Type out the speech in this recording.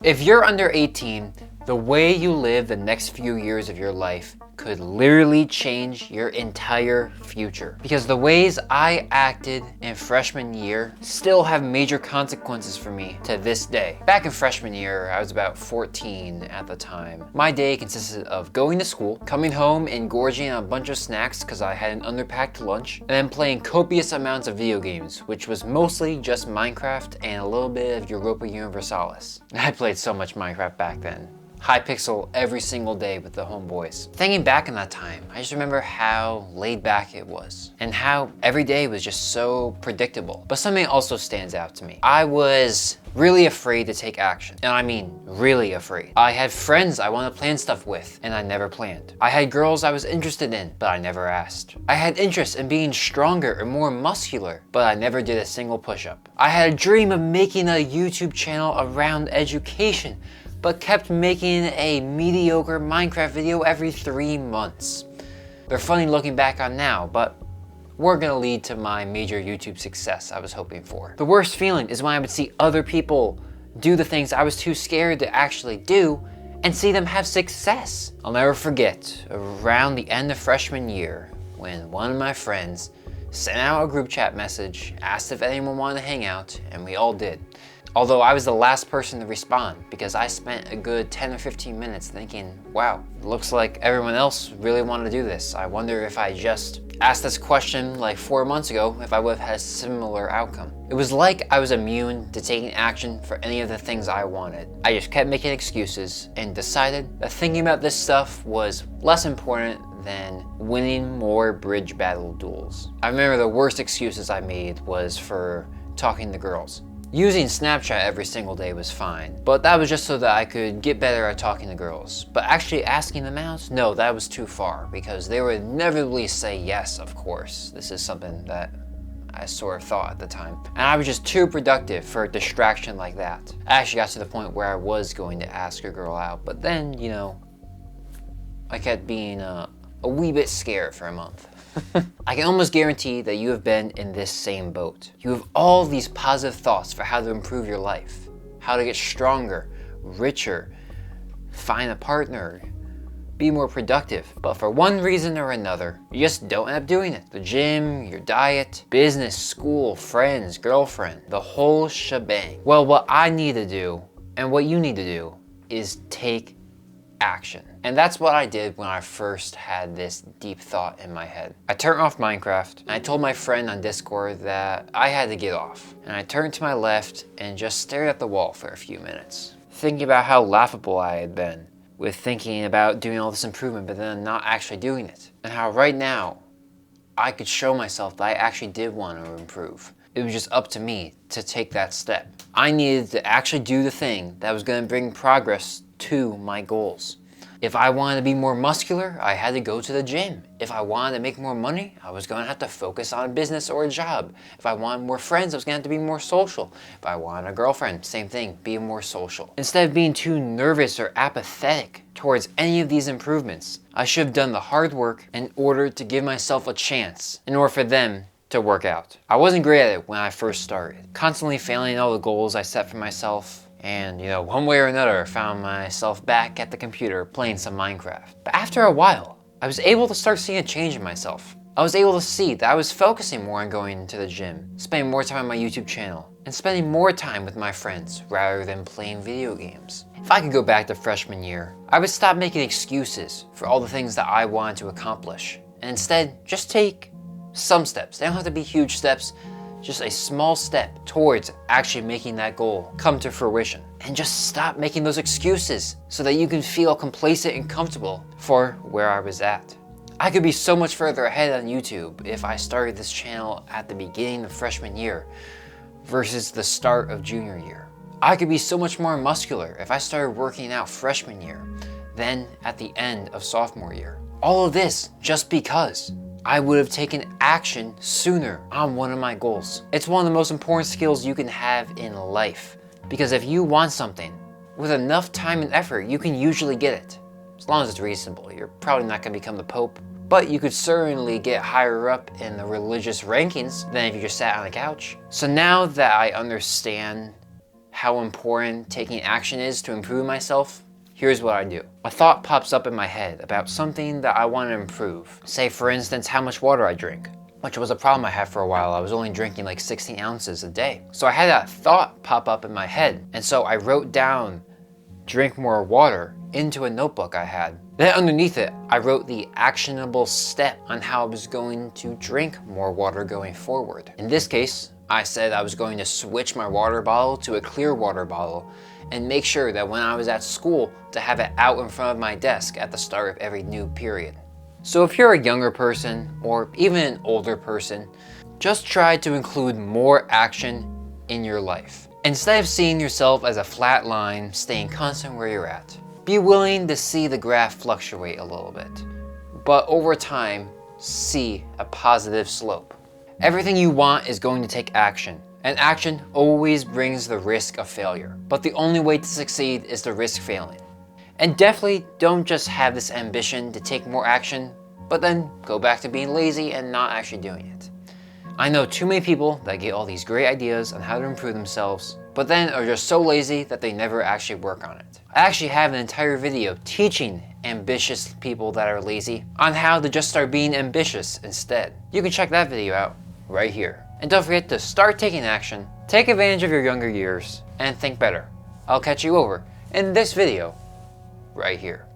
If you're under 18, the way you live the next few years of your life could literally change your entire future. Because the ways I acted in freshman year still have major consequences for me to this day. Back in freshman year, I was about 14 at the time. My day consisted of going to school, coming home and gorging on a bunch of snacks because I had an underpacked lunch, and then playing copious amounts of video games, which was mostly just Minecraft and a little bit of Europa Universalis. I played so much Minecraft back then. High pixel every single day with the homeboys. Thinking back in that time, I just remember how laid back it was and how every day was just so predictable. But something also stands out to me. I was really afraid to take action. And I mean, really afraid. I had friends I wanted to plan stuff with, and I never planned. I had girls I was interested in, but I never asked. I had interest in being stronger and more muscular, but I never did a single push-up. I had a dream of making a YouTube channel around education, but kept making a mediocre Minecraft video every 3 months. They're funny looking back on now, but were gonna lead to my major YouTube success I was hoping for. The worst feeling is when I would see other people do the things I was too scared to actually do and see them have success. I'll never forget, around the end of freshman year, when one of my friends sent out a group chat message, asked if anyone wanted to hang out, and we all did. Although I was the last person to respond because I spent a good 10 or 15 minutes thinking, wow, it looks like everyone else really wanted to do this. I wonder if I just asked this question like 4 months ago, if I would have had a similar outcome. It was like I was immune to taking action for any of the things I wanted. I just kept making excuses and decided that thinking about this stuff was less important than winning more bridge battle duels. I remember the worst excuses I made was for talking to girls. Using Snapchat every single day was fine, but that was just so that I could get better at talking to girls. But actually asking them out, no, that was too far because they would inevitably say yes, of course. This is something that I sort of thought at the time. And I was just too productive for a distraction like that. I actually got to the point where I was going to ask a girl out, but then, you know, I kept being a wee bit scared for a month. I can almost guarantee that you have been in this same boat. You have all these positive thoughts for how to improve your life, how to get stronger, richer, find a partner, be more productive. But for one reason or another, you just don't end up doing it. The gym, your diet, business, school, friends, girlfriend, the whole shebang. Well, what I need to do and what you need to do is take action. And that's what I did when I first had this deep thought in my head. I turned off Minecraft and I told my friend on Discord that I had to get off. And I turned to my left and just stared at the wall for a few minutes, thinking about how laughable I had been with thinking about doing all this improvement but then not actually doing it. And how right now I could show myself that I actually did want to improve. It was just up to me to take that step. I needed to actually do the thing that was going to bring progress to my goals. If I wanted to be more muscular, I had to go to the gym. If I wanted to make more money, I was going to have to focus on a business or a job. If I wanted more friends, I was going to have to be more social. If I wanted a girlfriend, same thing, be more social. Instead of being too nervous or apathetic towards any of these improvements, I should have done the hard work in order to give myself a chance, in order for them to work out. I wasn't great at it when I first started, constantly failing all the goals I set for myself. And, you know, one way or another, found myself back at the computer playing some Minecraft. But after a while, I was able to start seeing a change in myself. I was able to see that I was focusing more on going to the gym, spending more time on my YouTube channel, and spending more time with my friends rather than playing video games. If I could go back to freshman year, I would stop making excuses for all the things that I wanted to accomplish, and instead just take some steps. They don't have to be huge steps. Just a small step towards actually making that goal come to fruition. And just stop making those excuses so that you can feel complacent and comfortable for where I was at. I could be so much further ahead on YouTube if I started this channel at the beginning of freshman year versus the start of junior year. I could be so much more muscular if I started working out freshman year than at the end of sophomore year. All of this just because I would have taken action sooner on one of my goals. It's one of the most important skills you can have in life. Because if you want something, with enough time and effort, you can usually get it. As long as it's reasonable. You're probably not going to become the Pope, but you could certainly get higher up in the religious rankings than if you just sat on the couch. So now that I understand how important taking action is to improve myself, here's what I do. A thought pops up in my head about something that I want to improve. Say for instance, how much water I drink, which was a problem I had for a while. I was only drinking like 16 ounces a day. So I had that thought pop up in my head. And so I wrote down, drink more water, into a notebook I had. Then underneath it, I wrote the actionable step on how I was going to drink more water going forward. In this case, I said I was going to switch my water bottle to a clear water bottle and make sure that when I was at school to have it out in front of my desk at the start of every new period. So if you're a younger person or even an older person, just try to include more action in your life. Instead of seeing yourself as a flat line, staying constant where you're at, be willing to see the graph fluctuate a little bit, but over time, see a positive slope. Everything you want is going to take action, and action always brings the risk of failure. But the only way to succeed is to risk failing. And definitely don't just have this ambition to take more action, but then go back to being lazy and not actually doing it. I know too many people that get all these great ideas on how to improve themselves, but then are just so lazy that they never actually work on it. I actually have an entire video teaching ambitious people that are lazy on how to just start being ambitious instead. You can check that video out right here. And don't forget to start taking action, take advantage of your younger years, and think better. I'll catch you over in this video right here.